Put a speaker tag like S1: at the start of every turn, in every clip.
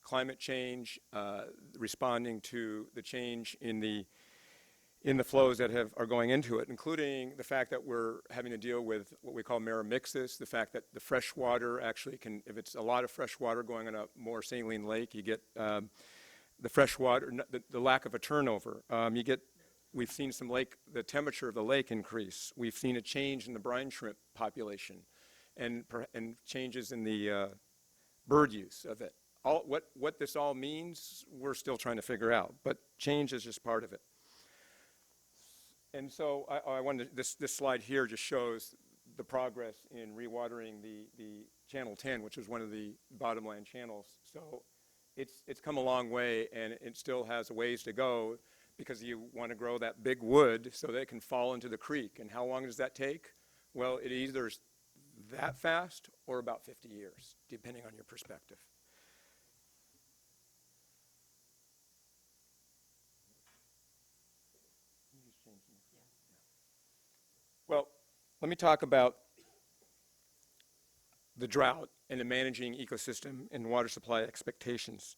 S1: climate change, responding to the change in the flows that are going into it, including the fact that we're having to deal with what we call meramixis, the fact that the fresh water actually can, if it's a lot of fresh water going on a more saline lake, you get the fresh water, the lack of a turnover. We've seen the temperature of the lake increase. We've seen a change in the brine shrimp population and changes in the bird use of it. What this all means, we're still trying to figure out, but change is just part of it. And so I wanted this slide here just shows the progress in rewatering the Channel 10, which is one of the bottomland channels. So it's come a long way, and it still has a ways to go because you want to grow that big wood so that it can fall into the creek. And how long does that take? Well, it either is that fast or about 50 years, depending on your perspective. Well, let me talk about the drought and the managing ecosystem and water supply expectations.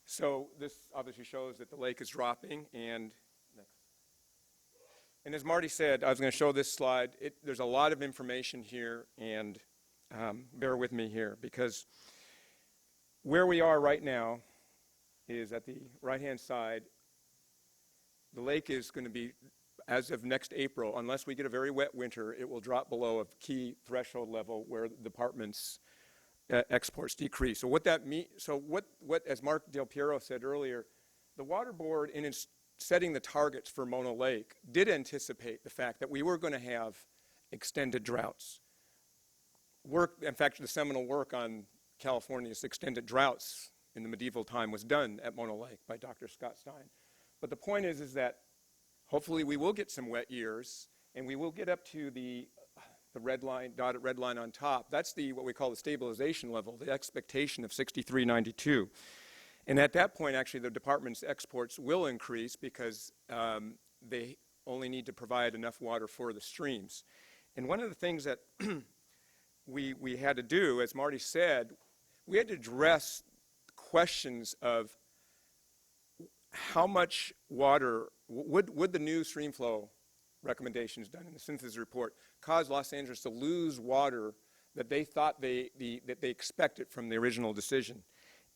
S1: So this obviously shows that the lake is dropping, and as Marty said, I was going to show this slide. There's a lot of information here, and bear with me here, because where we are right now is at the right-hand side. The lake is going to be, as of next April, unless we get a very wet winter, it will drop below a key threshold level where the department's exports decrease. So what that means, as Mark Del Piero said earlier, the Water Board, in its setting the targets for Mono Lake, did anticipate the fact that we were going to have extended droughts. In fact, the seminal work on California's extended droughts in the medieval time was done at Mono Lake by Dr. Scott Stein. But the point is that hopefully we will get some wet years, and we will get up to the red line, dotted red line on top. That's what we call the stabilization level, the expectation of 63.92. And at that point, actually, the department's exports will increase because they only need to provide enough water for the streams. And one of the things that we had to do, as Marty said, we had to address questions of how much water would the new stream flow recommendations done in the synthesis report cause Los Angeles to lose water that they thought that they expected from the original decision.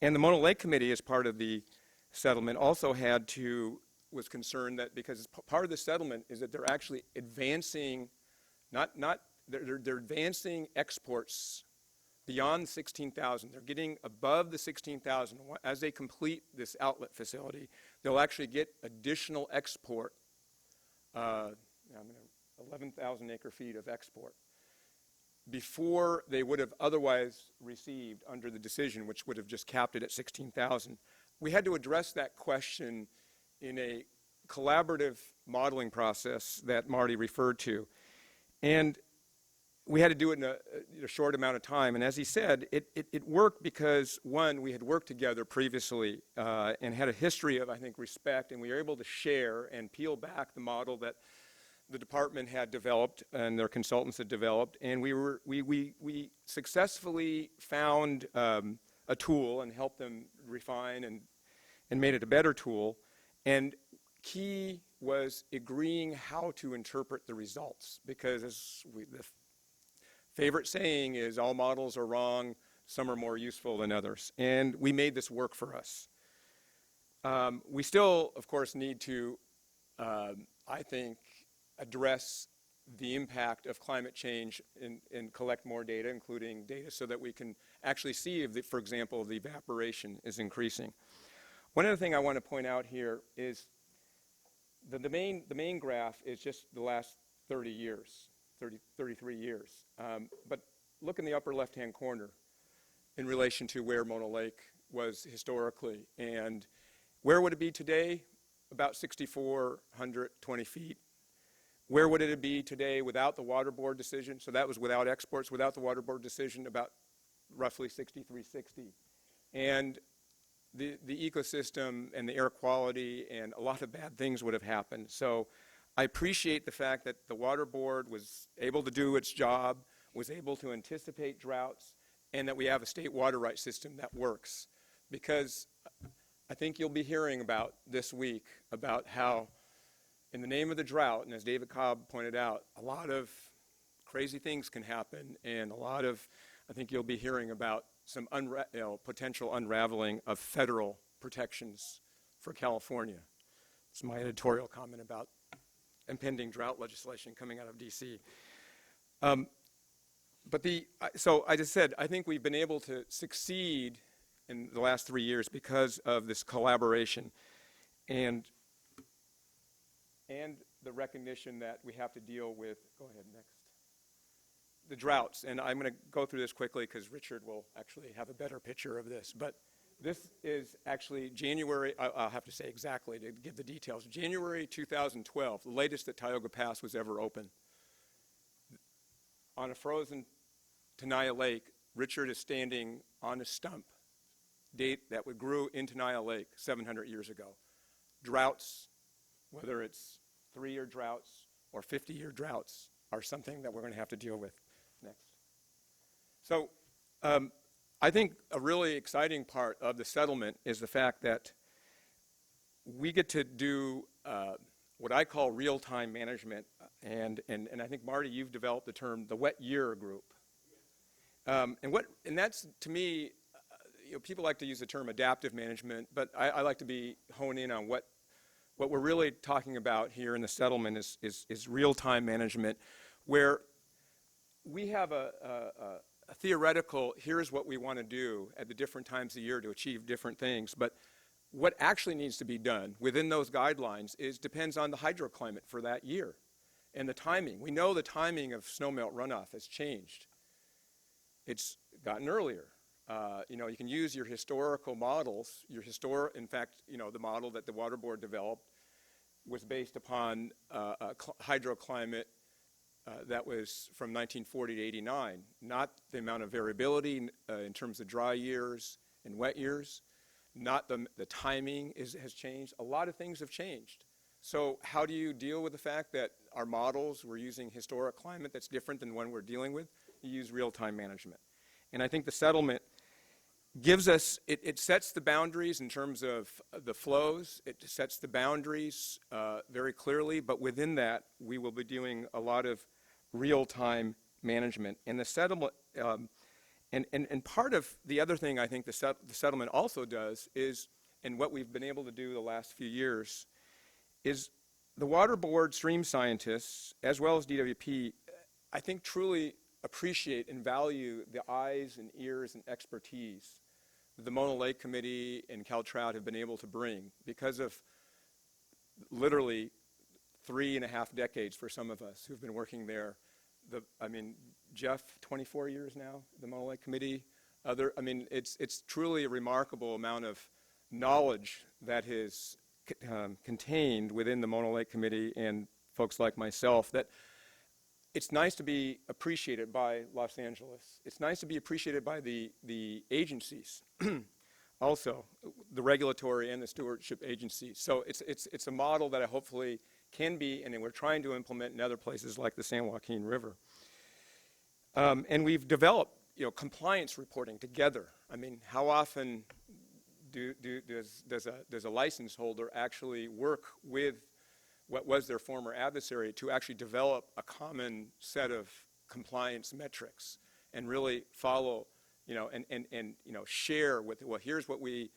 S1: And the Mono Lake Committee, as part of the settlement, also was concerned that because part of the settlement is that they're actually advancing, they're advancing exports beyond 16,000. They're getting above the 16,000. As they complete this outlet facility, they'll actually get additional export, 11,000 acre feet of export, before they would have otherwise received under the decision, which would have just capped it at 16,000. We had to address that question in a collaborative modeling process that Marty referred to. And we had to do it in a short amount of time. And as he said, it worked because, one, we had worked together previously and had a history of, I think, respect, and we were able to share and peel back the model that the department had developed and their consultants had developed. And we successfully found a tool and helped them refine and made it a better tool. And key was agreeing how to interpret the results, because the favorite saying is all models are wrong, some are more useful than others. And we made this work for us. We still, of course, need to, I think, address the impact of climate change and collect more data, including data so that we can actually see if, for example, the evaporation is increasing. One other thing I want to point out here is the main graph is just the last 33 years. But look in the upper left-hand corner in relation to where Mono Lake was historically. And where would it be today? About 6,420 feet. Where would it be today without the Water Board decision? So that was without exports, without the Water Board decision, about roughly 6,360. And the ecosystem and the air quality and a lot of bad things would have happened. So I appreciate the fact that the Water Board was able to do its job, was able to anticipate droughts, and that we have a state water rights system that works. because I think you'll be hearing about this week about how, in the name of the drought, and as David Cobb pointed out, a lot of crazy things can happen, and I think you'll be hearing about some potential unraveling of federal protections for California. It's my editorial comment about impending drought legislation coming out of D.C. So I just said, I think we've been able to succeed in the last 3 years because of this collaboration and the recognition that we have to deal with, go ahead, next, the droughts. And I'm going to go through this quickly because Richard will actually have a better picture of this. But this is actually January, I'll have to say exactly to give the details, January 2012, the latest that Tioga Pass was ever open. On a frozen Tenaya Lake, Richard is standing on a stump date that grew in Tenaya Lake 700 years ago. Droughts, whether it's 3-year droughts or 50-year droughts, are something that we're going to have to deal with. Next. So I think a really exciting part of the settlement is the fact that we get to do what I call real-time management, and I think, Marty, you've developed the term the wet year group. And that's, to me, people like to use the term adaptive management, but I like to hone in on what we're really talking about here in the settlement is real-time management, where we have a theoretical, here's what we want to do at the different times of year to achieve different things, but what actually needs to be done within those guidelines depends on the hydroclimate for that year and the timing. We know the timing of snowmelt runoff has changed. It's gotten earlier. You can use your historical models. In fact, the model that the Water Board developed was based upon a hydroclimate that was from 1940 to 89, not the amount of variability in terms of dry years and wet years, not the timing has changed. A lot of things have changed. So how do you deal with the fact that our models, we're using historic climate that's different than one we're dealing with? You use real-time management. And I think the settlement gives us, it sets the boundaries in terms of the flows. It sets the boundaries very clearly, but within that, we will be doing a lot of real-time management. And the settlement, and part of the other thing I think the settlement also does is, and what we've been able to do the last few years, is the Water Board stream scientists, as well as DWP, I think truly appreciate and value the eyes and ears and expertise that the Mono Lake Committee and Caltrout have been able to bring because of literally 3.5 decades for some of us who've been working there. Jeff, 24 years now, the Mono Lake Committee. It's truly a remarkable amount of knowledge that is contained within the Mono Lake Committee and folks like myself, that it's nice to be appreciated by Los Angeles. It's nice to be appreciated by the agencies, also the regulatory and the stewardship agencies. So it's a model that I hopefully can be, and we're trying to implement in other places like the San Joaquin River. And we've developed, compliance reporting together. How often does a license holder actually work with what was their former adversary to actually develop a common set of compliance metrics and really follow, and share with, well, here's what we're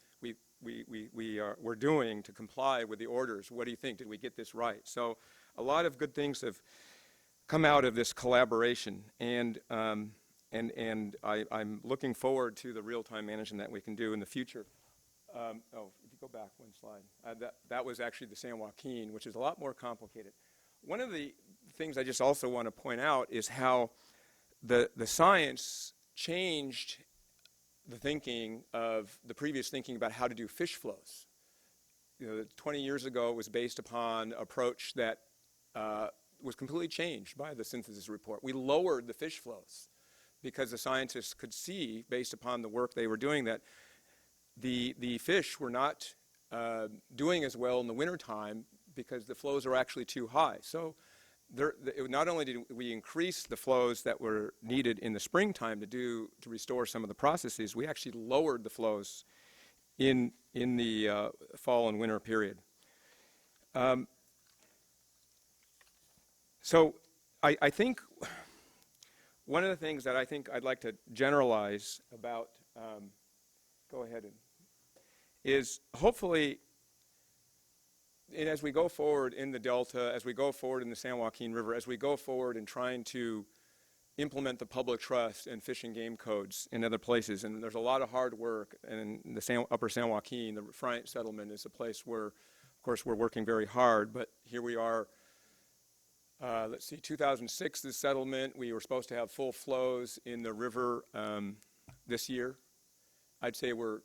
S1: doing to comply with the orders. What do you think? Did we get this right? So a lot of good things have come out of this collaboration, and I'm looking forward to the real-time management that we can do in the future. If you go back one slide, that was actually the San Joaquin, which is a lot more complicated. One of the things I just also want to point out is how the science changed the thinking of the previous thinking about how to do fish flows. 20 years ago, it was based upon an approach that was completely changed by the synthesis report. We lowered the fish flows because the scientists could see, based upon the work they were doing, that the fish were not doing as well in the wintertime because the flows are actually too high. So not only did we increase the flows that were needed in the springtime to restore some of the processes, we actually lowered the flows in the fall and winter period. So I think one of the things that I think I'd like to generalize about, go ahead, is hopefully, and as we go forward in the Delta, as we go forward in the San Joaquin River, as we go forward in trying to implement the public trust and fish and game codes in other places, and there's a lot of hard work, and in the upper San Joaquin, the Friant settlement is a place where, of course, we're working very hard, but here we are, let's see, 2006, the settlement, we were supposed to have full flows in the river this year. I'd say we're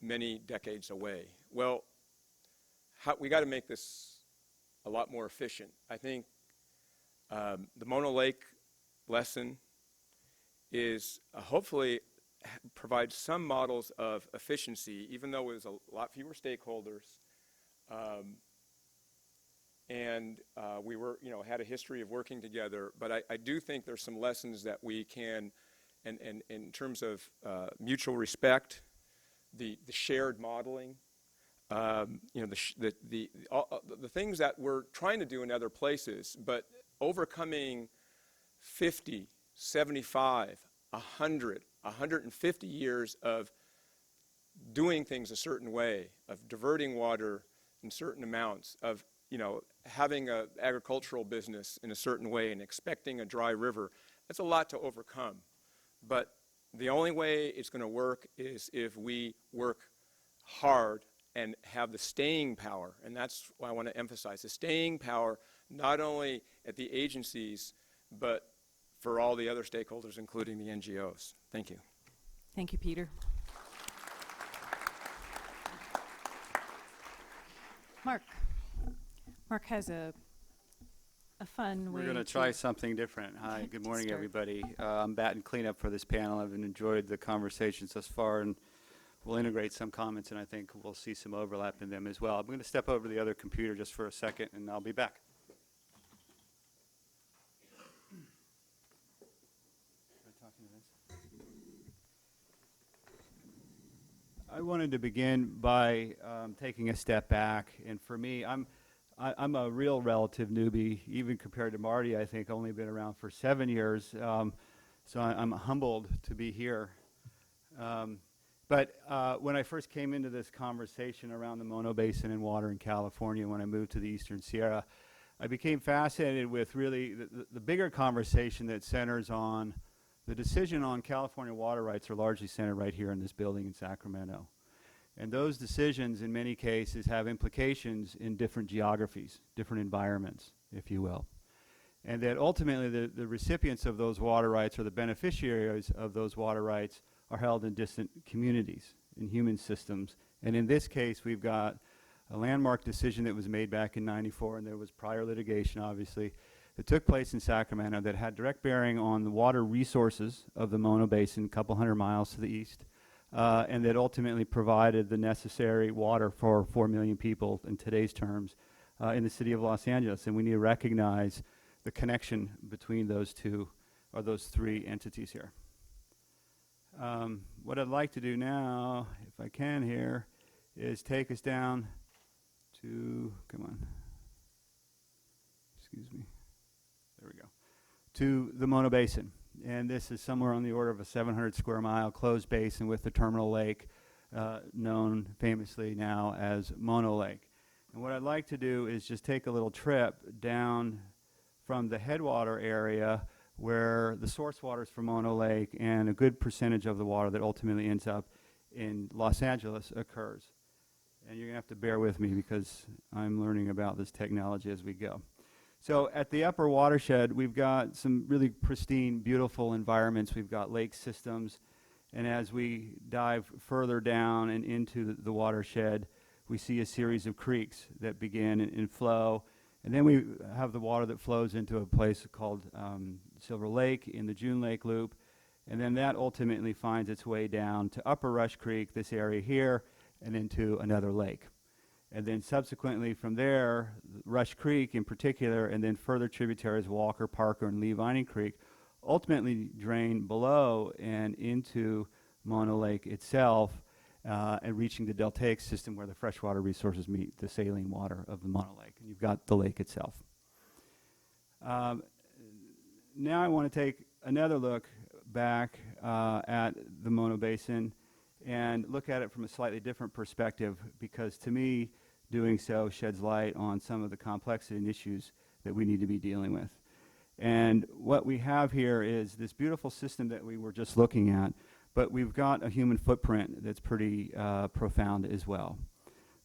S1: many decades away. Well, we got to make this a lot more efficient. I think the Mono Lake lesson is hopefully provides some models of efficiency, even though it was a lot fewer stakeholders, and we were, had a history of working together. But I do think there's some lessons that we can, and in terms of mutual respect, the shared modeling, the things that we're trying to do in other places, but overcoming 50, 75, 100, 150 years of doing things a certain way, of diverting water in certain amounts, of having an agricultural business in a certain way and expecting a dry river. That's a lot to overcome. But the only way it's going to work is if we work hard and have the staying power, and that's what I want to emphasize, the staying power not only at the agencies, but for all the other stakeholders, including the NGOs. Thank you.
S2: Thank you, Peter. Mark. Mark has a fun way.
S3: We're going to try something different. Hi, good morning, everybody. I'm batting cleanup for this panel. I've enjoyed the conversations thus far, and we'll integrate some comments, and I think we'll see some overlap in them as well. I'm going to step over to the other computer just for a second, and I'll be back. I wanted to begin by taking a step back, and for me, I'm a real relative newbie, even compared to Marty. I think only been around for 7 years, so I'm humbled to be here. But when I first came into this conversation around the Mono Basin and water in California, when I moved to the Eastern Sierra, I became fascinated with really the bigger conversation that centers on the decision on California water rights are largely centered right here in this building in Sacramento. And those decisions, in many cases, have implications in different geographies, different environments, if you will. And that ultimately the recipients of those water rights or the beneficiaries of those water rights are held in distant communities, in human systems. And in this case, we've got a landmark decision that was made back in '94, and there was prior litigation, obviously, that took place in Sacramento that had direct bearing on the water resources of the Mono Basin, a couple hundred miles to the east, and that ultimately provided the necessary water for 4 million people in today's terms in the city of Los Angeles. And we need to recognize the connection between those two, or those three entities here. What I'd like to do now, if I can here, is take us down to, come on, excuse me. There we go, to the Mono Basin. And this is somewhere on the order of a 700 square mile closed basin with the terminal lake, known famously now as Mono Lake. And what I'd like to do is just take a little trip down from the headwater area where the source waters from Mono Lake and a good percentage of the water that ultimately ends up in Los Angeles occurs. And you're going to have to bear with me because I'm learning about this technology as we go. So at the upper watershed, we've got some really pristine, beautiful environments. We've got lake systems. And as we dive further down and into the watershed, we see a series of creeks that begin and flow. And then we have the water that flows into a place called Silver Lake in the June Lake Loop. And then that ultimately finds its way down to Upper Rush Creek, this area here, and into another lake. And then subsequently from there, Rush Creek in particular, and then further tributaries, Walker, Parker, and Lee Vining Creek, ultimately drain below and into Mono Lake itself. and reaching the deltaic system where the freshwater resources meet the saline water of the Mono Lake. And you've got the lake itself. Now I want to take another look back at the Mono Basin and look at it from a slightly different perspective, because to me, doing so sheds light on some of the complexity and issues that we need to be dealing with. And what we have here is this beautiful system that we were just looking at, but we've got a human footprint that's pretty profound as well.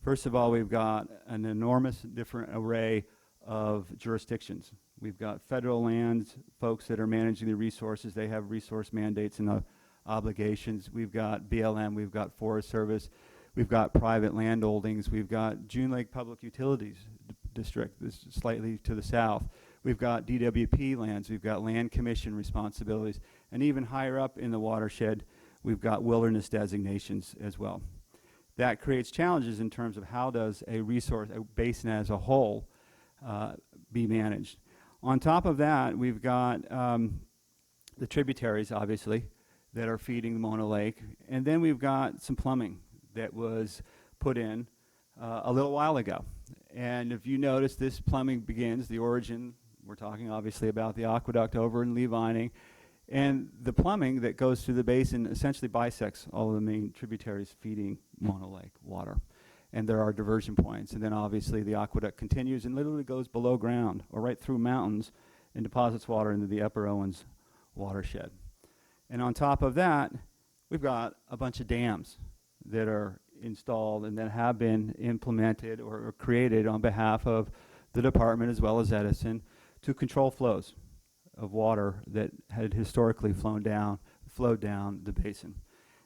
S3: First of all, we've got an enormous different array of jurisdictions. We've got federal lands, folks that are managing the resources. They have resource mandates and obligations. We've got BLM, we've got Forest Service, we've got private land holdings, we've got June Lake Public Utilities District, this is slightly to the south. We've got DWP lands, we've got land commission responsibilities, and even higher up in the watershed, we've got wilderness designations as well. That creates challenges in terms of how does a resource, a basin as a whole, be managed. On top of that, we've got the tributaries, obviously, that are feeding the Mono Lake, and then we've got some plumbing that was put in a little while ago. And if you notice, this plumbing begins, the origin, we're talking obviously about the aqueduct over in Lee Vining, and the plumbing that goes through the basin essentially bisects all of the main tributaries feeding Mono Lake water. And there are diversion points. And then obviously the aqueduct continues and literally goes below ground or right through mountains and deposits water into the Upper Owens watershed. And on top of that, we've got a bunch of dams that are installed and that have been implemented or created on behalf of the department as well as Edison to control flows of water that had historically flowed down the basin.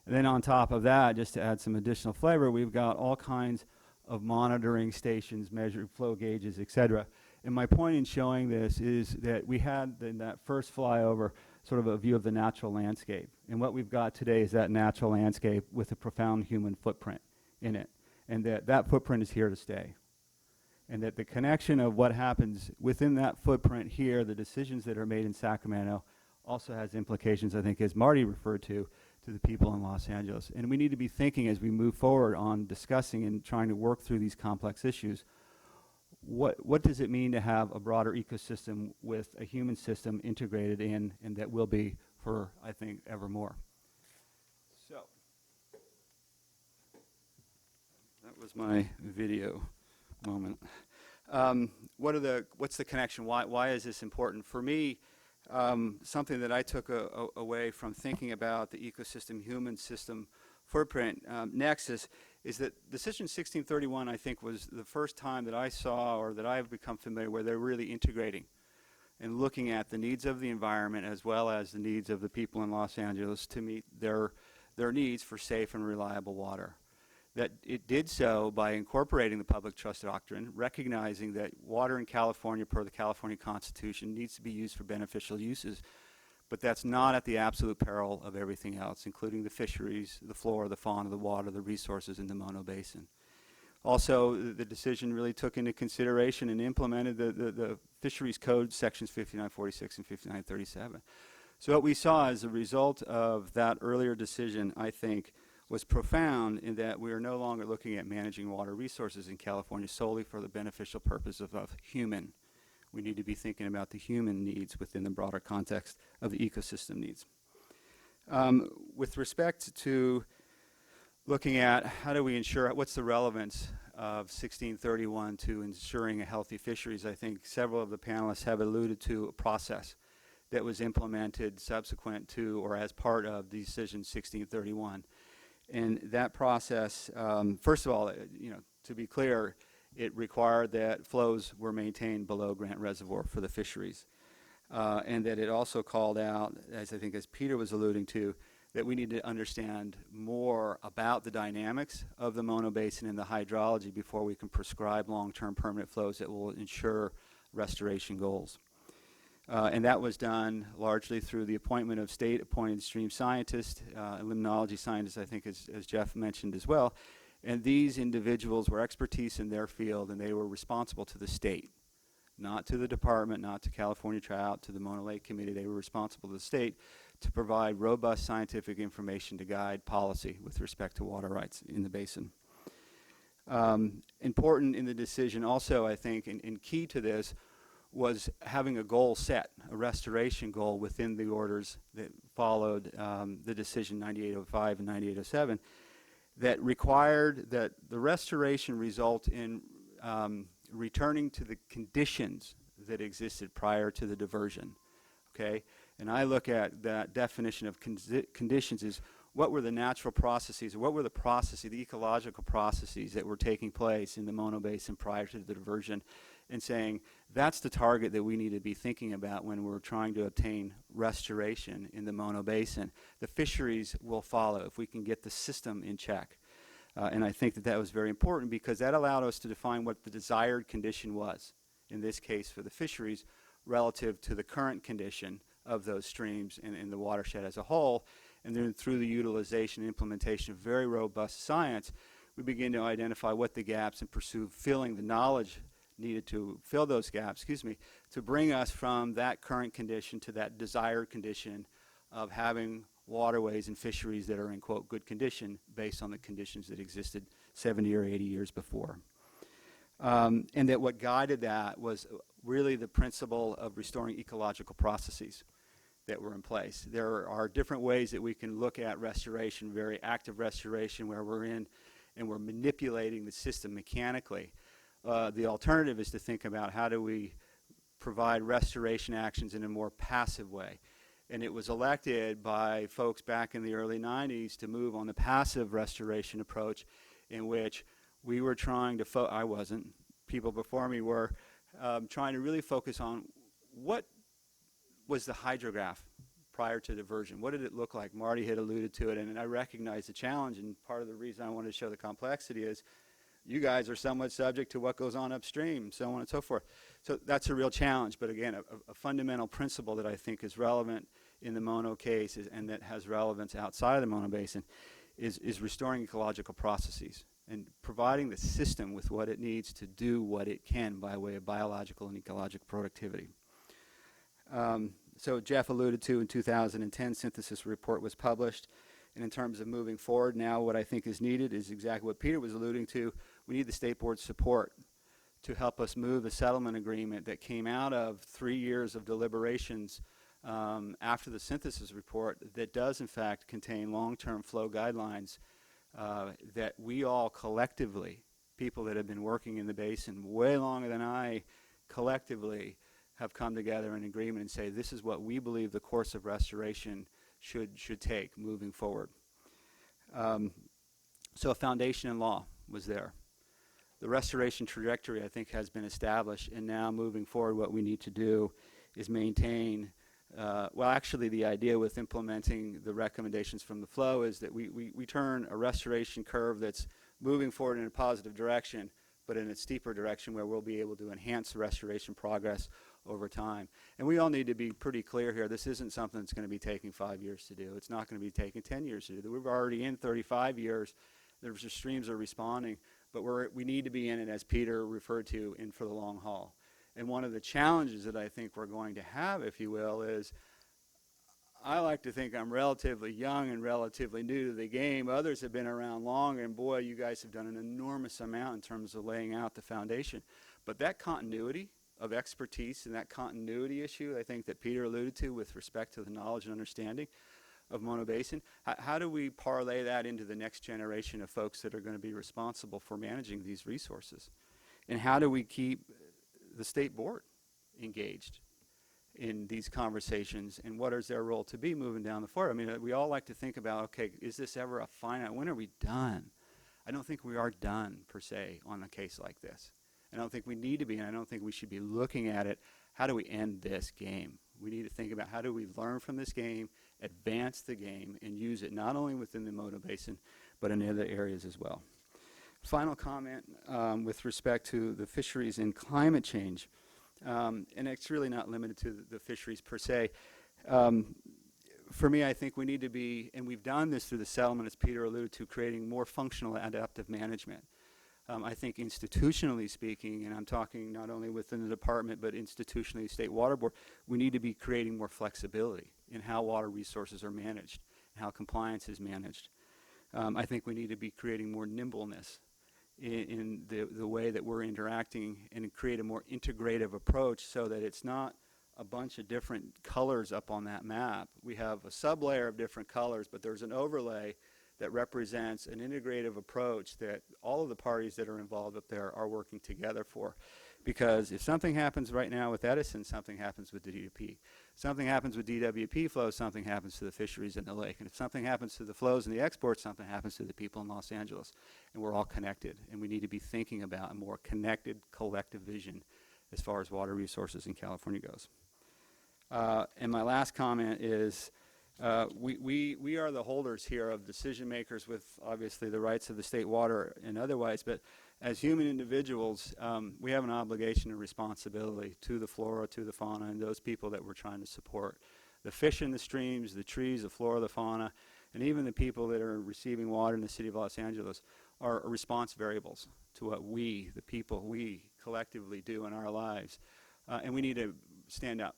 S3: And then on top of that, just to add some additional flavor, we've got all kinds of monitoring stations, measured flow gauges, etc. And my point in showing this is that we had in that first flyover sort of a view of the natural landscape. And what we've got today is that natural landscape with a profound human footprint in it. And that footprint is here to stay. And that the connection of what happens within that footprint here, the decisions that are made in Sacramento, also has implications, I think, as Marty referred to the people in Los Angeles. And we need to be thinking as we move forward on discussing and trying to work through these complex issues, what does it mean to have a broader ecosystem with a human system integrated in, and that will be for, I think, evermore. So, that was my video moment. What's the connection? Why is this important? For me, something that I took away from thinking about the ecosystem, human system footprint nexus is that Decision 1631, I think, was the first time that I saw or that I've become familiar where they're really integrating and looking at the needs of the environment as well as the needs of the people in Los Angeles to meet their needs for safe and reliable water. That it did so by incorporating the public trust doctrine, recognizing that water in California per the California Constitution needs to be used for beneficial uses, but that's not at the absolute peril of everything else, including the fisheries, the flora, the fauna, the water, the resources in the Mono Basin. Also, the decision really took into consideration and implemented the fisheries code sections 5946 and 5937. So what we saw as a result of that earlier decision, I think, was profound in that we are no longer looking at managing water resources in California solely for the beneficial purpose of human. We need to be thinking about the human needs within the broader context of the ecosystem needs. With respect to looking at how do we ensure, what's the relevance of 1631 to ensuring a healthy fisheries, I think several of the panelists have alluded to a process that was implemented subsequent to or as part of Decision 1631. And that process, first of all, to be clear, it required that flows were maintained below Grant Reservoir for the fisheries. And that it also called out, as I think as Peter was alluding to, that we need to understand more about the dynamics of the Mono Basin and the hydrology before we can prescribe long-term permanent flows that will ensure restoration goals. And that was done largely through the appointment of state-appointed stream scientists, limnology scientists, I think, as Jeff mentioned as well. And these individuals were expertise in their field, and they were responsible to the state, not to the department, not to California Trout, to the Mono Lake Committee. They were responsible to the state to provide robust scientific information to guide policy with respect to water rights in the basin. Important in the decision also, I think, and key to this, was having a goal set, a restoration goal within the orders that followed the decision 9805 and 9807, that required that the restoration result in returning to the conditions that existed prior to the diversion. Okay, and I look at that definition of conditions as what were the natural processes, or what were the processes, the ecological processes that were taking place in the Mono Basin prior to the diversion, and saying that's the target that we need to be thinking about when we're trying to obtain restoration in the Mono Basin. The fisheries will follow if we can get the system in check. And I think that that was very important because that allowed us to define what the desired condition was, in this case for the fisheries, relative to the current condition of those streams and the watershed as a whole. And then through the utilization and implementation of very robust science, we begin to identify what the gaps and pursue filling the knowledge needed to fill those gaps, to bring us from that current condition to that desired condition of having waterways and fisheries that are in, quote, good condition based on the conditions that existed 70 or 80 years before. And that what guided that was really the principle of restoring ecological processes that were in place. There are different ways that we can look at restoration, very active restoration, where we're in and we're manipulating the system mechanically. The alternative is to think about how do we provide restoration actions in a more passive way. And it was elected by folks back in the early 90s to move on the passive restoration approach, in which we were trying to, I wasn't, people before me were trying to really focus on what was the hydrograph prior to diversion. What did it look like? Marty had alluded to it, and I recognize the challenge, and part of the reason I wanted to show the complexity is you guys are somewhat subject to what goes on upstream, so on and so forth. So that's a real challenge, but again, a fundamental principle that I think is relevant in the Mono case and that has relevance outside of the Mono Basin is restoring ecological processes and providing the system with what it needs to do what it can by way of biological and ecological productivity. So Jeff alluded to in 2010, synthesis report was published. And in terms of moving forward now, what I think is needed is exactly what Peter was alluding to. We need the state board's support to help us move a settlement agreement that came out of 3 years of deliberations after the synthesis report that does in fact contain long-term flow guidelines that we all collectively, people that have been working in the basin way longer than I, collectively have come together in agreement and say this is what we believe the course of restoration should take moving forward. So a foundation in law was there. The restoration trajectory, I think, has been established, and now moving forward what we need to do is maintain, well, actually the idea with implementing the recommendations from the flow is that we turn a restoration curve that's moving forward in a positive direction, but in a steeper direction where we'll be able to enhance the restoration progress over time. And we all need to be pretty clear here. This isn't something that's going to be taking 5 years to do. It's not going to be taking 10 years to do. We're already in 35 years. The streams are responding, but we need to be in it, as Peter referred to, in for the long haul. And one of the challenges that I think we're going to have, if you will, is I like to think I'm relatively young and relatively new to the game. Others have been around longer, and boy, you guys have done an enormous amount in terms of laying out the foundation. But that continuity of expertise and that continuity issue, I think, that Peter alluded to with respect to the knowledge and understanding of Mono Basin, how do we parlay that into the next generation of folks that are going to be responsible for managing these resources? And how do we keep the state board engaged in these conversations, and what is their role to be moving down the forward? I mean, we all like to think about, okay, is this ever a finite, when are we done? I don't think we are done, per se, on a case like this. I don't think we need to be, and I don't think we should be looking at it, how do we end this game? We need to think about how do we learn from this game, advance the game, and use it not only within the Mono Basin, but in other areas as well. Final comment with respect to the fisheries and climate change, and it's really not limited to the fisheries per se. For me, I think we need to be, and we've done this through the settlement, as Peter alluded to, creating more functional adaptive management. I think institutionally speaking, and I'm talking not only within the department, but institutionally, State Water Board, we need to be creating more flexibility in how water resources are managed, and how compliance is managed. I think we need to be creating more nimbleness in the way that we're interacting and create a more integrative approach so that it's not a bunch of different colors up on that map. We have a sublayer of different colors, but there's an overlay that represents an integrative approach that all of the parties that are involved up there are working together for. Because if something happens right now with Edison, something happens with the DWP. Something happens with DWP flows, something happens to the fisheries in the lake. And if something happens to the flows and the exports, something happens to the people in Los Angeles. And we're all connected. And we need to be thinking about a more connected, collective vision as far as water resources in California goes. And my last comment is we are the holders here of decision makers with obviously the rights of the state water and otherwise, but as human individuals, we have an obligation and responsibility to the flora, to the fauna, and those people that we're trying to support. The fish in the streams, the trees, the flora, the fauna, and even the people that are receiving water in the city of Los Angeles are response variables to what we, the people, we collectively do in our lives. And we need to stand up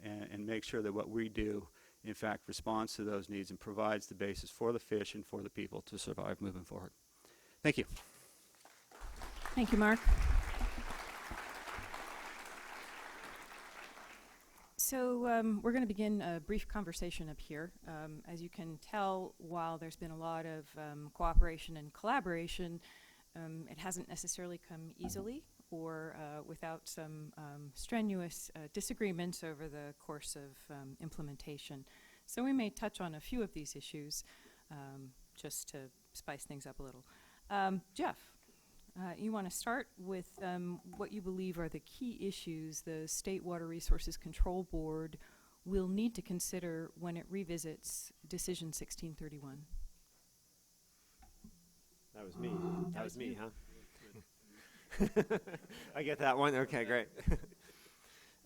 S3: and make sure that what we do in fact responds to those needs and provides the basis for the fish and for the people to survive moving forward. Thank you.
S2: Thank you, Mark. So we're going to begin a brief conversation up here. As you can tell, while there's been a lot of cooperation and collaboration, it hasn't necessarily come easily or without some strenuous disagreements over the course of implementation. So we may touch on a few of these issues just to spice things up a little. Jeff, you want to start with what you believe are the key issues the State Water Resources Control Board will need to consider when it revisits Decision 1631.
S4: That was me. That was me, huh? I get that one. Okay, great.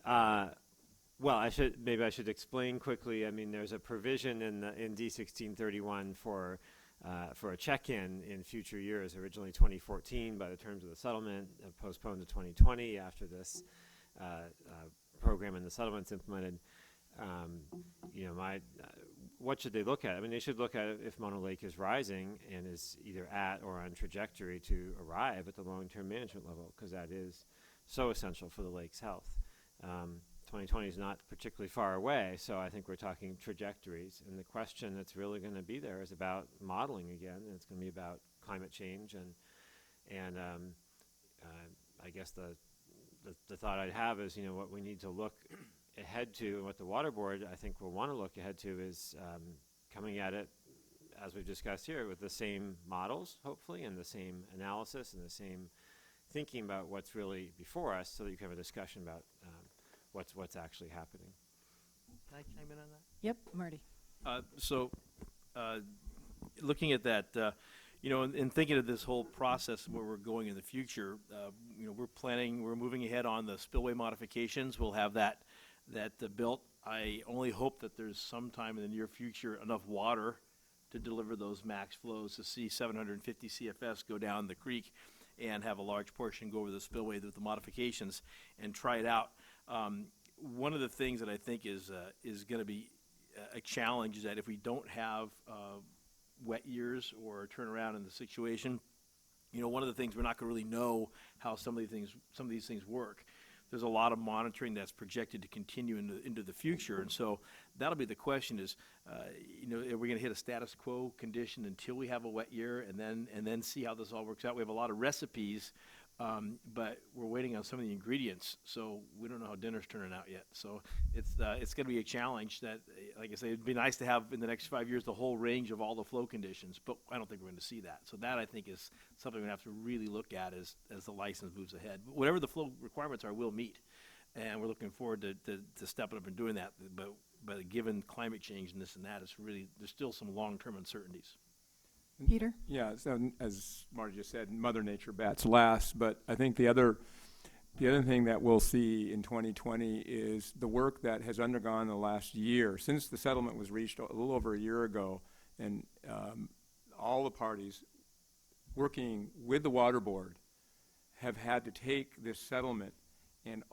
S4: Well, maybe I should explain quickly. I mean, there's a provision in D 1631 for a check-in in future years. Originally 2014, by the terms of the settlement, postponed to 2020 after this program and the settlement's implemented. What should they look at? I mean, they should look at if Mono Lake is rising and is either at or on trajectory to arrive at the long-term management level, because that is so essential for the lake's health. 2020 is not particularly far away, so I think we're talking trajectories. And the question that's really going to be there is about modeling again, and it's going to be about climate change. And I guess the thought I'd have is, what we need to look ahead to, and what the Water Board, I think, will want to look ahead to is coming at it, as we've discussed here, with the same models, hopefully, and the same analysis and the same thinking about what's really before us, so that you can have a discussion about what's actually happening.
S5: Can I chime in on that?
S2: Yep, Marty.
S5: Looking at that, and thinking of this whole process where we're going in the future, we're moving ahead on the spillway modifications. We'll have that built. I only hope that there's sometime in the near future enough water to deliver those max flows to see 750 CFS go down the creek and have a large portion go over the spillway with the modifications and try it out. One of the things that I think is going to be a challenge is that if we don't have wet years or turnaround in the situation, one of the things we're not going to really know how some of these things work. There's a lot of monitoring that's projected to continue into the future, and so that'll be the question: is are we going to hit a status quo condition until we have a wet year, and then see how this all works out? We have a lot of recipes, but we're waiting on some of the ingredients, so we don't know how dinner's turning out yet. So it's going to be a challenge that, like I say, it'd be nice to have in the next 5 years the whole range of all the flow conditions, but I don't think we're going to see that. So that, I think, is something we have to really look at as the license moves ahead. But whatever the flow requirements are, we'll meet, and we're looking forward to stepping up and doing that. But given climate change and this and that, there's still some long-term uncertainties.
S2: Peter?
S1: Yeah, so as Marty just said, Mother Nature bats last, but I think the other thing that we'll see in 2020 is the work that has undergone the last year, since the settlement was reached a little over a year ago, and all the parties working with the Water Board have had to take this settlement and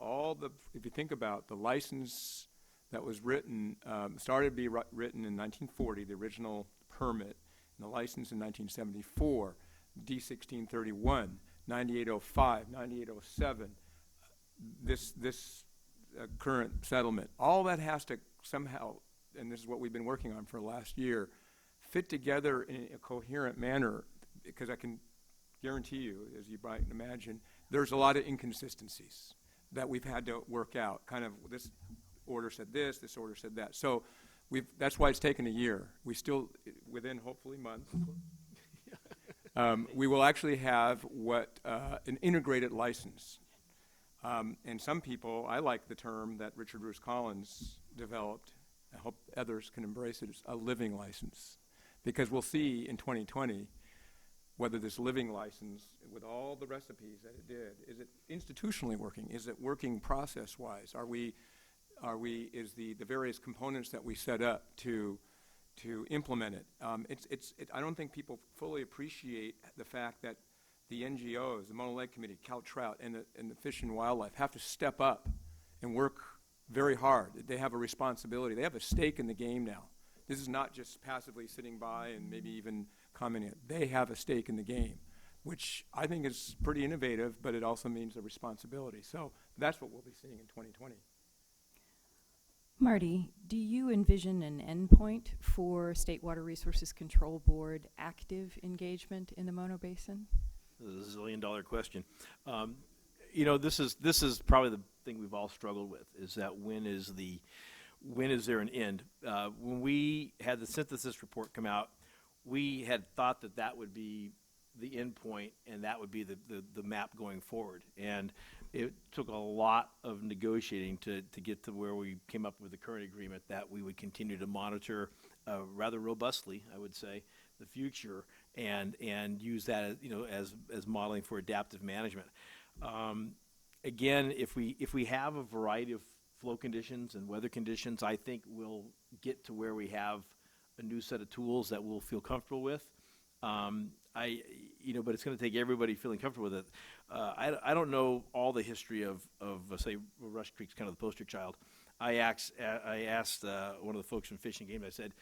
S1: if you think about the license, that was written, started to be written in 1940, the original permit, and the license in 1974, D1631, 9805, 9807, this current settlement. All that has to somehow, and this is what we've been working on for the last year, fit together in a coherent manner, because I can guarantee you, as you might imagine, there's a lot of inconsistencies that we've had to work out. Kind of, this order said this order said that. So that's why it's taken a year. We still, within hopefully months, we will actually have an integrated license. And some people, I like the term that Richard Bruce Collins developed. I hope others can embrace it. It's a living license. Because we'll see in 2020 whether this living license, with all the recipes that it did, is it institutionally working? Is it working process-wise? Is the various components that we set up to implement it? I don't think people fully appreciate the fact that the NGOs, the Mono Lake Committee, Cal Trout, and the Fish and Wildlife have to step up and work very hard. They have a responsibility. They have a stake in the game now. This is not just passively sitting by and maybe even commenting. They have a stake in the game, which I think is pretty innovative, but it also means a responsibility. So that's what we'll be seeing in 2020.
S2: Marty, do you envision an endpoint for State Water Resources Control Board active engagement in the Mono Basin?
S5: This is a $1 question. This is probably the thing we've all struggled with, is that when is there an end? When we had the synthesis report come out, we had thought that would be the end point, and that would be the map going forward. And it took a lot of negotiating to get to where we came up with the current agreement that we would continue to monitor rather robustly, I would say, the future, and use that as modeling for adaptive management. Again, if we have a variety of flow conditions and weather conditions, I think we'll get to where we have a new set of tools that we'll feel comfortable with. But it's going to take everybody feeling comfortable with it. I don't know all the history of say, Rush Creek's kind of the poster child. I asked one of the folks from Fish and Game. I said,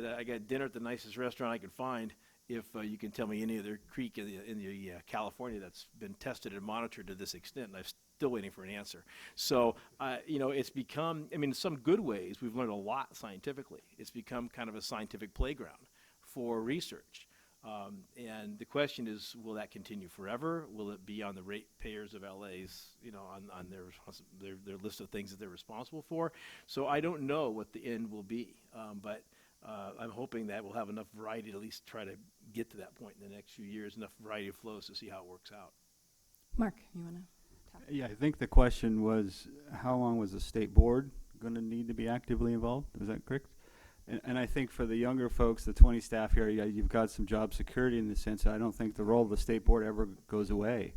S5: I got dinner at the nicest restaurant I could find. If you can tell me any other creek in the California that's been tested and monitored to this extent, and I'm still waiting for an answer. So, it's become, in some good ways, we've learned a lot scientifically. It's become kind of a scientific playground for research. And the question is, will that continue forever? Will it be on the ratepayers of LA's, on their list of things that they're responsible for? So I don't know what the end will be, but I'm hoping that we'll have enough variety to at least try to get to that point in the next few years, enough variety of flows to see how it works out.
S2: Mark, you want to talk?
S3: Yeah, I think the question was, how long was the state board going to need to be actively involved? Is that correct? And I think for the younger folks, the 20 staff here, you've got some job security in the sense that I don't think the role of the state board ever goes away.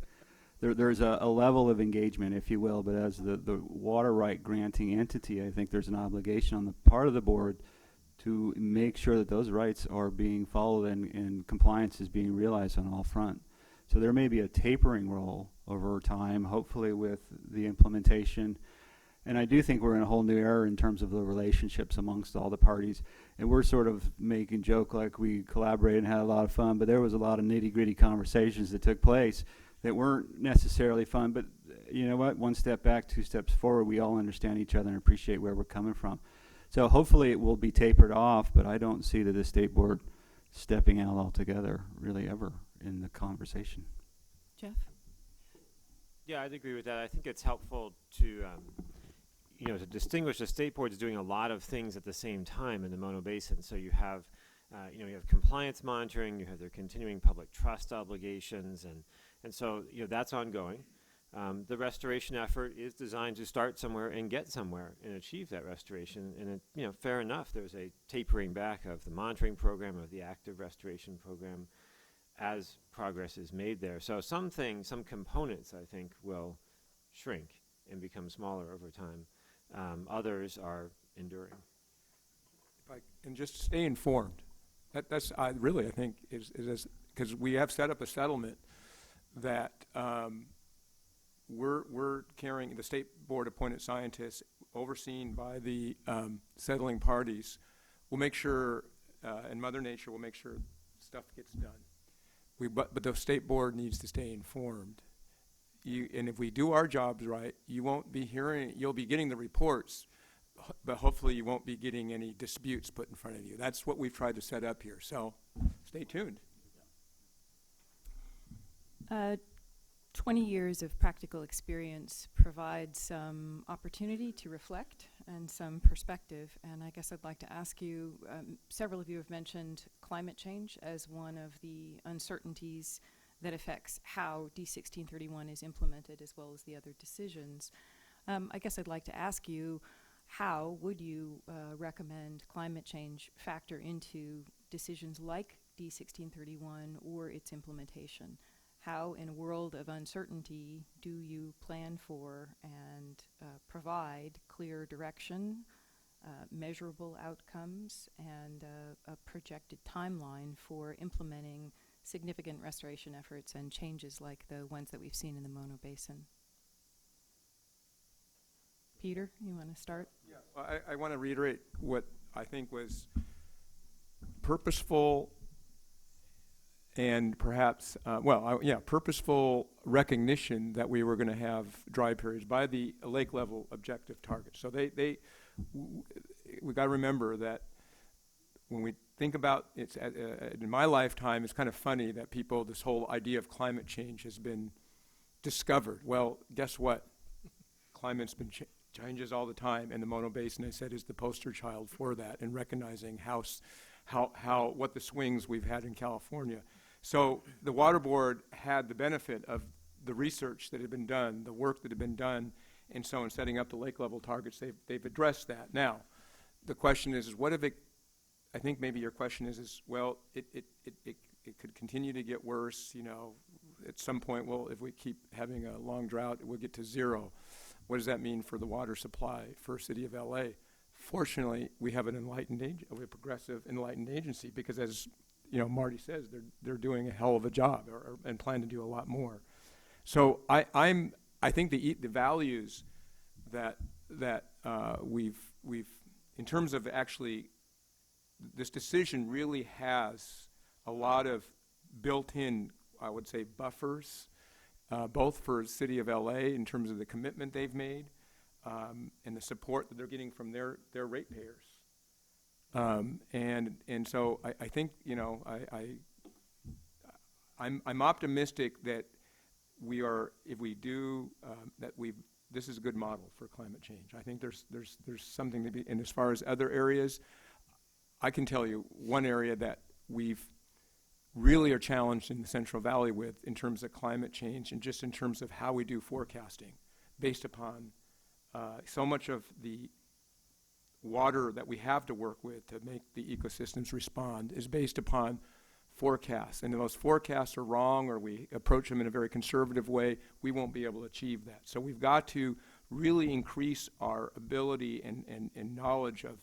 S3: There's a level of engagement, if you will, but as the water right granting entity, I think there's an obligation on the part of the board to make sure that those rights are being followed and compliance is being realized on all fronts. So there may be a tapering role over time, hopefully with the implementation. And I do think we're in a whole new era in terms of the relationships amongst all the parties. And we're sort of making joke like we collaborated and had a lot of fun, but there was a lot of nitty-gritty conversations that took place that weren't necessarily fun. But you know what? One step back, two steps forward, we all understand each other and appreciate where we're coming from. So hopefully it will be tapered off, but I don't see the state board stepping out altogether really ever in the conversation.
S2: Jeff?
S4: Yeah, I'd agree with that. I think it's helpful to to distinguish the state board's doing a lot of things at the same time in the Mono Basin. So you have compliance monitoring, you have their continuing public trust obligations, and so that's ongoing. The restoration effort is designed to start somewhere and get somewhere and achieve that restoration. And fair enough, there's a tapering back of the monitoring program, of the active restoration program, as progress is made there. So some components, I think, will shrink and become smaller over time. Others are enduring.
S1: And just stay informed. That's I think is because we have set up a settlement that we're carrying, the state board appointed scientists overseen by the settling parties will make sure, and Mother Nature will make sure stuff gets done. But the state board needs to stay informed. And if we do our jobs right, you'll be getting the reports, but hopefully you won't be getting any disputes put in front of you. That's what we've tried to set up here, so stay tuned.
S2: 20 years of practical experience provides some opportunity to reflect and some perspective. And I guess I'd like to ask you, several of you have mentioned climate change as one of the uncertainties that affects how D1631 is implemented as well as the other decisions. I guess I'd like to ask you, how would you recommend climate change factor into decisions like D1631 or its implementation? How, in a world of uncertainty, do you plan for and provide clear direction, measurable outcomes, and a projected timeline for implementing significant restoration efforts and changes like the ones that we've seen in the Mono Basin? Peter, you want to start?
S1: Yeah, well, I want to reiterate what I think was purposeful and perhaps, purposeful recognition that we were going to have dry periods by the lake level objective targets. So we got to remember that when we think about it, in my lifetime, it's kind of funny that this whole idea of climate change has been discovered. Well, guess what? Climate's been changes all the time, and the Mono Basin, I said, is the poster child for that, and recognizing what the swings we've had in California. So the Water Board had the benefit of the research that had been done, the work that had been done, and so in setting up the lake level targets, they've addressed that. Now, the question is what if it, I think maybe your question is well, it could continue to get worse, at some point, well, if we keep having a long drought, we'll get to zero. What does that mean for the water supply for City of LA? Fortunately, we have a progressive enlightened agency, because as Marty says, they're doing a hell of a job and plan to do a lot more. So I think the values that we've in terms of actually, this decision really has a lot of built-in, I would say, buffers, both for the City of LA in terms of the commitment they've made and the support that they're getting from their ratepayers. And so I think, I'm optimistic that this is a good model for climate change. I think there's something to be, and as far as other areas, I can tell you one area that we've really are challenged in the Central Valley with in terms of climate change and just in terms of how we do forecasting based upon so much of the water that we have to work with to make the ecosystems respond is based upon forecasts. And if those forecasts are wrong or we approach them in a very conservative way, we won't be able to achieve that. So we've got to really increase our ability and knowledge of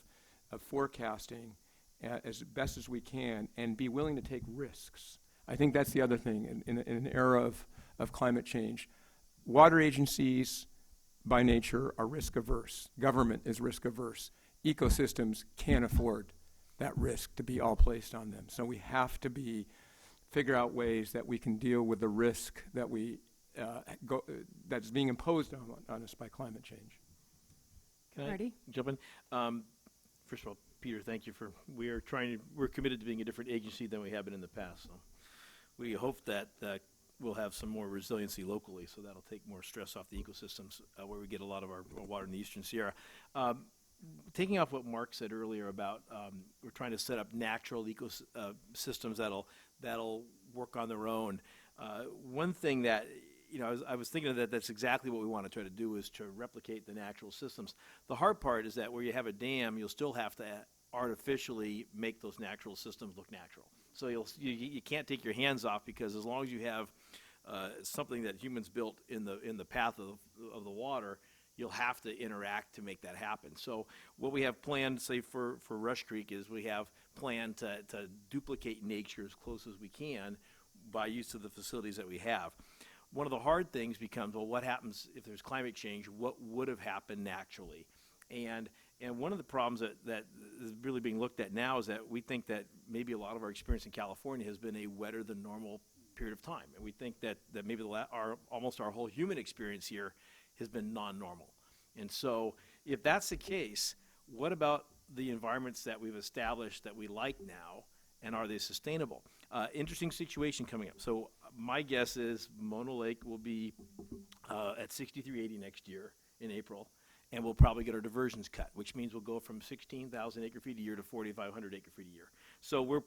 S1: forecasting as best as we can and be willing to take risks. I think that's the other thing in an era of climate change. Water agencies by nature are risk averse. Government is risk averse. Ecosystems can't afford that risk to be all placed on them. So we have to figure out ways that we can deal with the risk that that's being imposed on us by climate change.
S5: Can
S2: Marty?
S5: I jump in? First of all, Peter, thank you we're committed to being a different agency than we have been in the past. So we hope that we'll have some more resiliency locally, so that'll take more stress off the ecosystems where we get a lot of our water in the Eastern Sierra. Taking off what Mark said earlier about we're trying to set up natural ecosystems that'll work on their own. One thing that I was thinking of that's exactly what we want to try to do is to replicate the natural systems. The hard part is that where you have a dam, you'll still have to artificially make those natural systems look natural. So you can't take your hands off, because as long as you have something that humans built in the path of the water, you'll have to interact to make that happen. So what we have planned, say for Rush Creek, is we have planned to duplicate nature as close as we can by use of the facilities that we have. one of the hard things becomes, well, what happens if there's climate change? What would have happened naturally? And one of the problems that is really being looked at now is that we think that maybe a lot of our experience in California has been a wetter than normal period of time. And we think that maybe almost our whole human experience here has been non-normal. And so if that's the case, what about the environments that we've established that we like now, and are they sustainable? Interesting situation coming up. So my guess is Mono Lake will be at 6380 next year in April, and we'll probably get our diversions cut, which means we'll go from 16,000 acre-feet a year to 4,500 acre-feet a year. So we're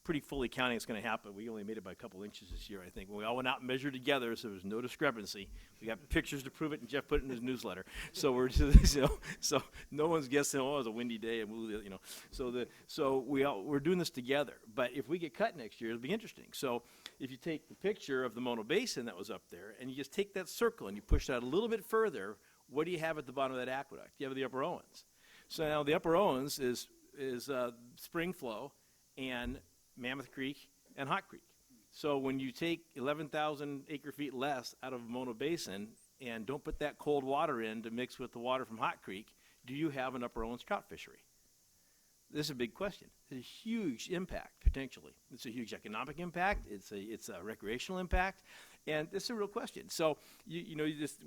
S5: pretty fully counting it's going to happen. We only made it by a couple inches this year, I think. We all went out and measured together, so there was no discrepancy. We got pictures to prove it, and Jeff put it in his newsletter. So we're just, so no one's guessing. Oh, it was a windy day, and we're doing this together. But if we get cut next year, it'll be interesting. So if you take the picture of the Mono Basin that was up there, and you just take that circle and you push that a little bit further, what do you have at the bottom of that aqueduct? You have the Upper Owens. So now the Upper Owens is spring flow and Mammoth Creek and Hot Creek. So when you take 11,000 acre-feet less out of Mono Basin and don't put that cold water in to mix with the water from Hot Creek, do you have an Upper Owens trout fishery? This is a big question. It's a huge impact, potentially. It's a huge economic impact. It's a recreational impact. And it's a real question. So, you just,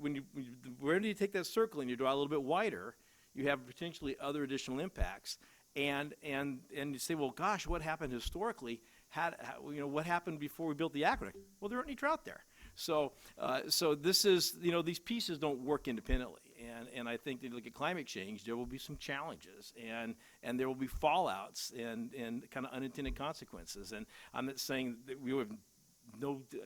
S5: where do you take that circle and you draw a little bit wider, you have potentially other additional impacts. And you say, well, gosh, what happened historically? What happened before we built the aqueduct? Well, there aren't any trout there. So this is, these pieces don't work independently. And I think that, look at climate change, there will be some challenges, and there will be fallouts and kind of unintended consequences. And I'm not saying that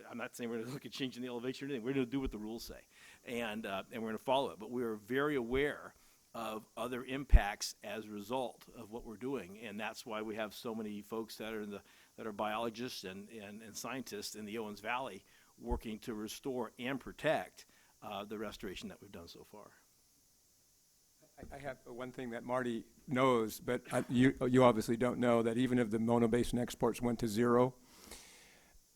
S5: I'm not saying we're going to look at changing the elevation or anything. We're going to do what the rules say, and we're going to follow it. But we are very aware of other impacts as a result of what we're doing, and that's why we have so many folks that are biologists and scientists in the Owens Valley working to restore and protect the restoration that we've done so far.
S1: I have one thing that Marty knows, but you obviously don't know, that even if the Mono Basin exports went to zero,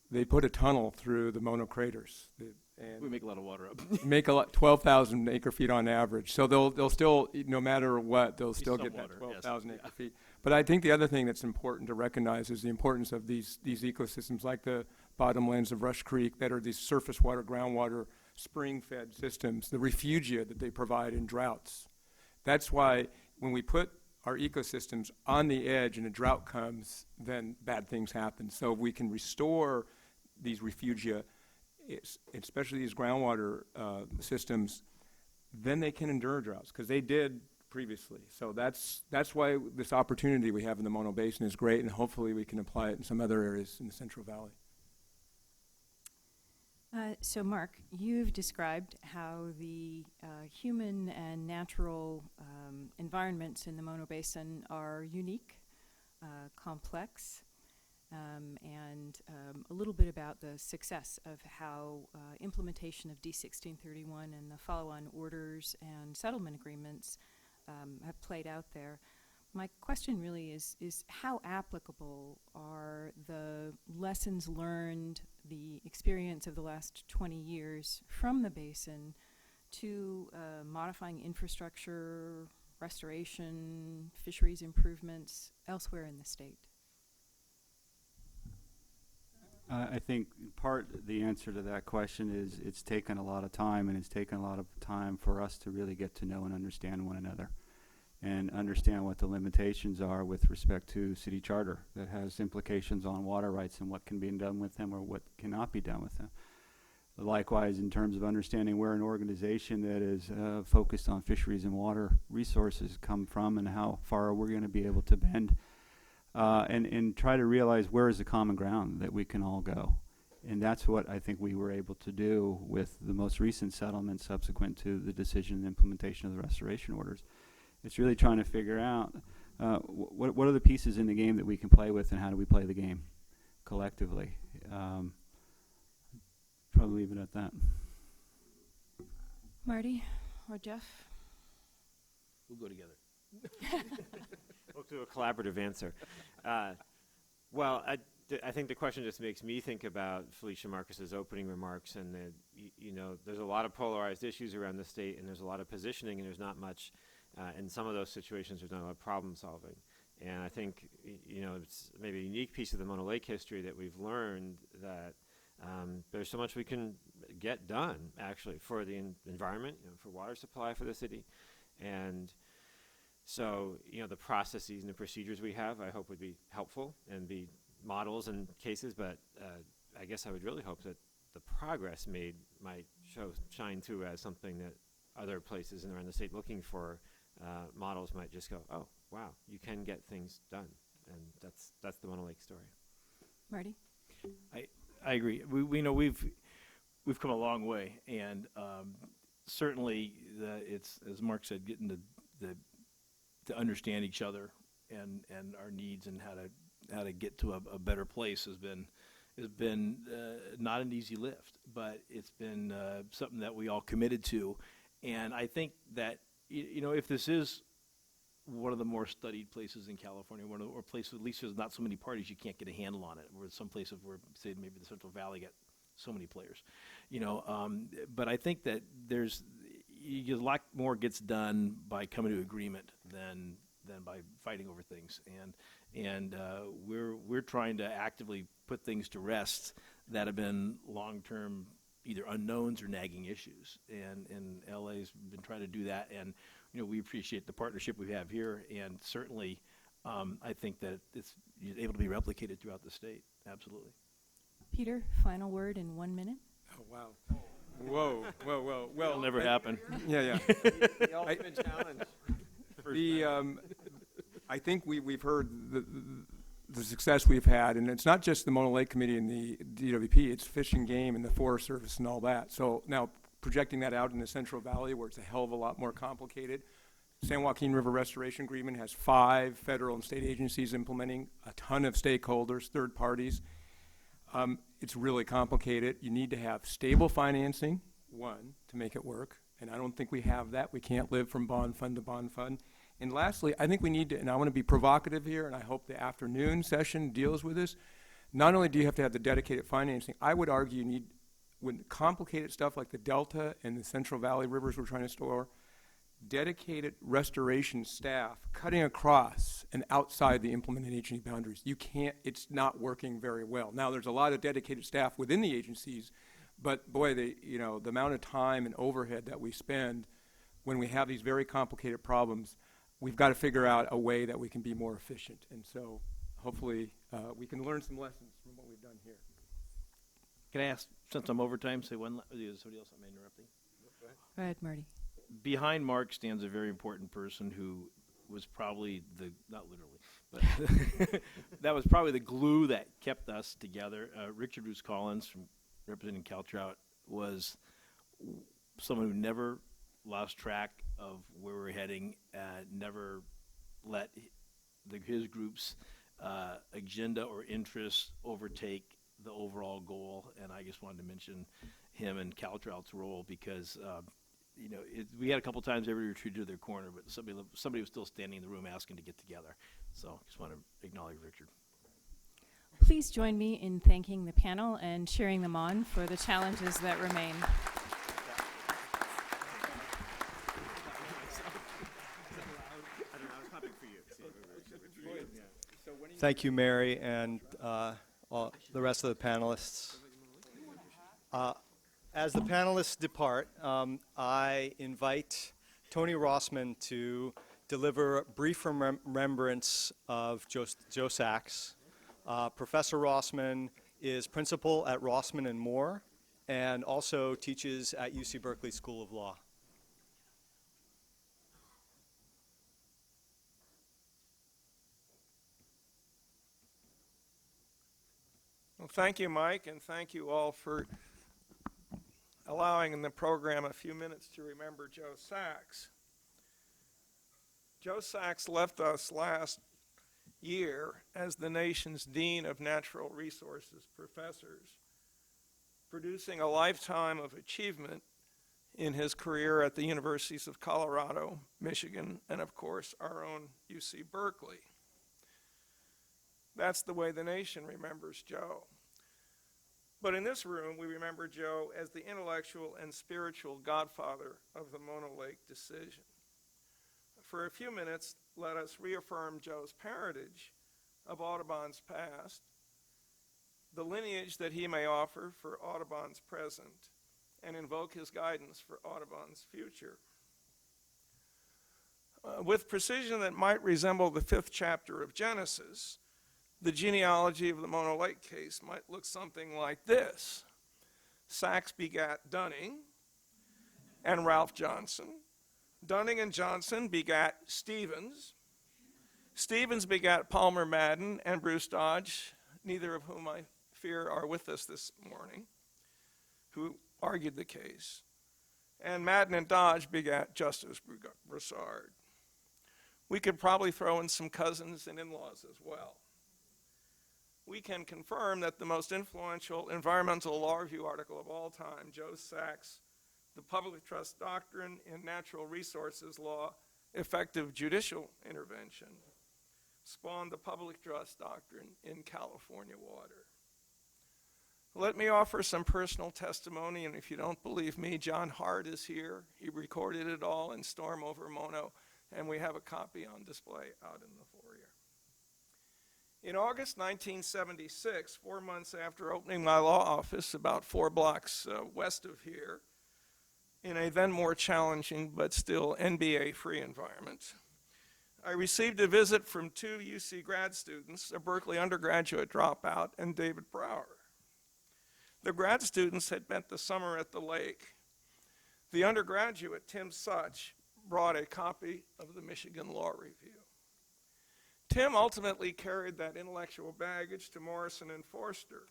S1: they put a tunnel through the Mono craters. And
S5: we make a lot of water up.
S1: make 12,000 acre-feet on average. So they'll still, no matter what, they'll still get that 12,000
S5: yes.
S1: acre-feet. But I think the other thing that's important to recognize is the importance of these ecosystems, like the bottomlands of Rush Creek, that are these surface water, groundwater, spring-fed systems, the refugia that they provide in droughts. That's why when we put our ecosystems on the edge and a drought comes, then bad things happen. So if we can restore these refugia, especially these groundwater systems, then they can endure droughts, because they did previously. So that's why this opportunity we have in the Mono Basin is great, and hopefully we can apply it in some other areas in the Central Valley.
S2: So Mark, you've described how the human and natural environments in the Mono Basin are unique, complex, and a little bit about the success of how implementation of D-1631 and the follow-on orders and settlement agreements have played out there. My question really is how applicable are the lessons learned, the experience of the last 20 years from the basin to modifying infrastructure, restoration, fisheries improvements elsewhere in the state?
S3: I think the answer to that question is it's taken a lot of time, and it's taken a lot of time for us to really get to know and understand one another and understand what the limitations are with respect to city charter that has implications on water rights and what can be done with them or what cannot be done with them. Likewise, in terms of understanding where an organization that is focused on fisheries and water resources come from and how far we're going to be able to bend, and try to realize where is the common ground that we can all go. And that's what I think we were able to do with the most recent settlement subsequent to the decision and implementation of the restoration orders. It's really trying to figure out what are the pieces in the game that we can play with, and how do we play the game collectively. Probably leave it at that.
S2: Marty or Jeff?
S5: We'll go together.
S4: We'll do a collaborative answer. Well, I think the question just makes me think about Felicia Marcus's opening remarks, and that you know, there's a lot of polarized issues around the state, and there's a lot of positioning, and there's not much. In some of those situations, there's not a lot of problem solving. And I think you know, it's maybe a unique piece of the Mono Lake history that we've learned that there's so much we can get done actually for the environment, you know, for water supply for the city, and so you know, the processes and the procedures we have, I hope would be helpful and be models and cases, but I guess I would really hope that the progress made might shine through as something that other places around the state looking for models might just go, oh wow, you can get things done, and that's the Mono Lake story.
S2: Marty?
S5: I agree. We know we've come a long way, and certainly it's, as Mark said, getting to understand each other and our needs and how to get to a better place has been not an easy lift, but it's been something that we all committed to, and I think that you know, if this is one of the more studied places in California, or places at least there's not so many parties, you can't get a handle on it. Where some places where, say, maybe the Central Valley got so many players, you know. But I think that a lot more gets done by coming to agreement than by fighting over things. And we're trying to actively put things to rest that have been long-term either unknowns or nagging issues. And LA's been trying to do that. And you know, we appreciate the partnership we have here, and certainly I think that it's able to be replicated throughout the state. Absolutely.
S2: Peter, final word in 1 minute.
S1: Oh, wow. Whoa. Well,
S5: It'll never happen.
S1: Yeah.
S4: The ultimate challenge.
S1: I think we've heard the success we've had, and it's not just the Mono Lake Committee and the DWP, it's Fish and Game and the Forest Service and all that. So now projecting that out in the Central Valley, where it's a hell of a lot more complicated. San Joaquin River Restoration Agreement has 5 federal and state agencies implementing, a ton of stakeholders, third parties. It's really complicated. You need to have stable financing, one, to make it work, and I don't think we have that. We can't live from bond fund to bond fund. And lastly, I think we need to, and I want to be provocative here, and I hope the afternoon session deals with this. Not only do you have to have the dedicated financing, I would argue you need, when complicated stuff like the Delta and the Central Valley rivers we're trying to store, dedicated restoration staff cutting across and outside the implementing agency boundaries. You can't, it's not working very well. Now, there's a lot of dedicated staff within the agencies, but boy, the amount of time and overhead that we spend when we have these very complicated problems, we've got to figure out a way that we can be more efficient. And so hopefully we can learn some lessons from what we've done here.
S5: Can I ask, since I'm over time, say one? Somebody else? I'm interrupting.
S2: Go ahead, Marty.
S5: Behind Mark stands a very important person who was probably not literally, but that was probably the glue that kept us together. Richard Bruce Collins, from representing Caltrout, was someone who never lost track of where we're heading, never let his group's agenda or interests overtake the overall goal. And I just wanted to mention him and Caltrout's role because we had a couple times everybody retreated to their corner, but somebody was still standing in the room asking to get together. So just want to acknowledge Richard.
S2: Please join me in thanking the panel and cheering them on for the challenges that remain.
S6: Thank you, Mary, and all the rest of the panelists. As the panelists depart, I invite Tony Rossman to deliver a brief remembrance of Joe Sachs. Professor Rossman is principal at Rossman and Moore and also teaches at UC Berkeley School of Law.
S7: Well, thank you, Mike, and thank you all for allowing in the program a few minutes to remember Joe Sachs. Joe Sachs left us last year as the nation's Dean of Natural Resources Professors, producing a lifetime of achievement in his career at the universities of Colorado, Michigan, and of course our own UC Berkeley. That's the way the nation remembers Joe. But in this room, we remember Joe as the intellectual and spiritual godfather of the Mono Lake decision. For a few minutes, let us reaffirm Joe's parentage of Audubon's past, the lineage that he may offer for Audubon's present, and invoke his guidance for Audubon's future. With precision that might resemble the 5th chapter of Genesis, the genealogy of the Mono Lake case might look something like this. Sachs begat Dunning and Ralph Johnson. Dunning and Johnson begat Stevens. Stevens begat Palmer Madden and Bruce Dodge, neither of whom I fear are with us this morning, who argued the case. And Madden and Dodge begat Justice Broussard. We could probably throw in some cousins and in-laws as well. We can confirm that the most influential environmental law review article of all time, Joe Sachs' The Public Trust Doctrine in Natural Resources Law, Effective Judicial Intervention, spawned the public trust doctrine in California water. Let me offer some personal testimony, and if you don't believe me, John Hart is here. He recorded it all in Storm Over Mono, and we have a copy on display out in the foyer. In August 1976, 4 months after opening my law office about 4 blocks west of here, in a then more challenging but still NBA-free environment, I received a visit from 2 UC grad students, a Berkeley undergraduate dropout, and David Brower. The grad students had spent the summer at the lake. The undergraduate, Tim Such, brought a copy of the Michigan Law Review. Tim ultimately carried that intellectual baggage to Morrison and Forster.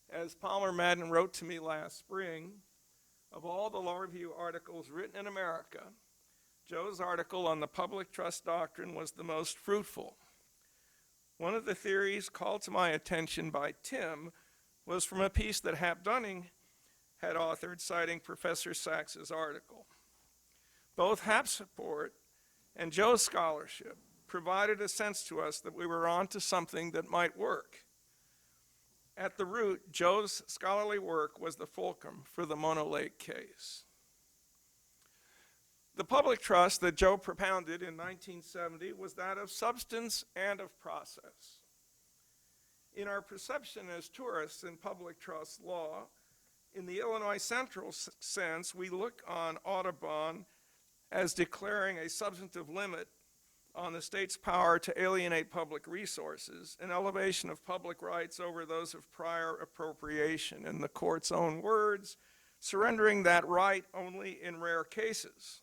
S7: As Palmer Madden wrote to me last spring, of all the law review articles written in America, Joe's article on the public trust doctrine was the most fruitful. One of the theories called to my attention by Tim was from a piece that Hap Dunning had authored citing Professor Sachs's article. Both Hap's support and Joe's scholarship provided a sense to us that we were on to something that might work. At the root, Joe's scholarly work was the fulcrum for the Mono Lake case. The public trust that Joe propounded in 1970 was that of substance and of process. In our perception as tourists in public trust law, in the Illinois Central sense, we look on Audubon as declaring a substantive limit on the state's power to alienate public resources, an elevation of public rights over those of prior appropriation, in the court's own words, surrendering that right only in rare cases.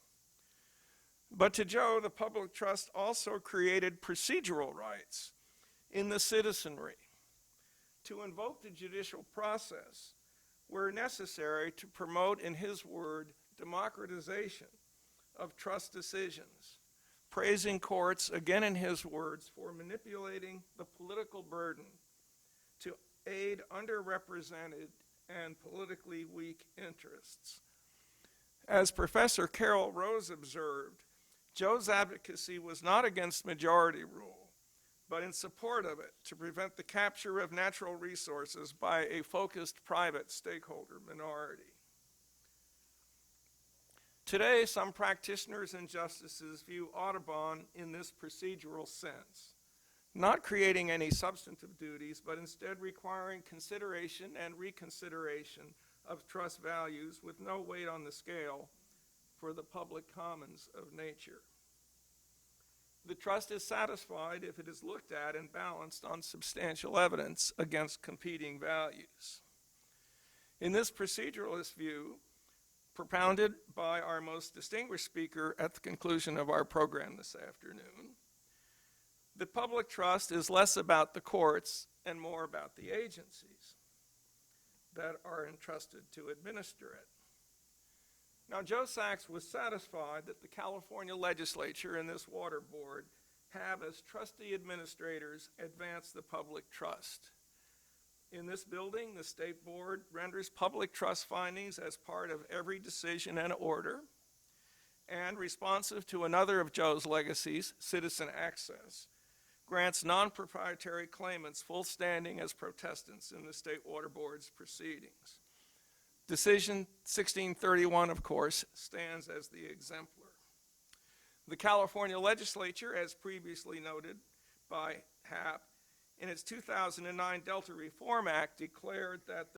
S7: But to Joe, the public trust also created procedural rights in the citizenry to invoke the judicial process where necessary to promote, in his word, democratization of trust decisions, praising courts, again in his words, for manipulating the political burden to aid underrepresented and politically weak interests. As Professor Carol Rose observed, Joe's advocacy was not against majority rule, but in support of it to prevent the capture of natural resources by a focused private stakeholder minority. Today, some practitioners and justices view Audubon in this procedural sense, not creating any substantive duties, but instead requiring consideration and reconsideration of trust values with no weight on the scale for the public commons of nature. The trust is satisfied if it is looked at and balanced on substantial evidence against competing values. In this proceduralist view, propounded by our most distinguished speaker at the conclusion of our program this afternoon, the public trust is less about the courts and more about the agencies that are entrusted to administer it. Now, Joe Sachs was satisfied that the California legislature and this water board have, as trustee administrators, advanced the public trust. In this building, the state board renders public trust findings as part of every decision and order, and responsive to another of Joe's legacies, citizen access. grants non-proprietary claimants full standing as protestants in the State Water Board's proceedings. Decision 1631, of course, stands as the exemplar. The California legislature, as previously noted by HAP, in its 2009 Delta Reform Act declared that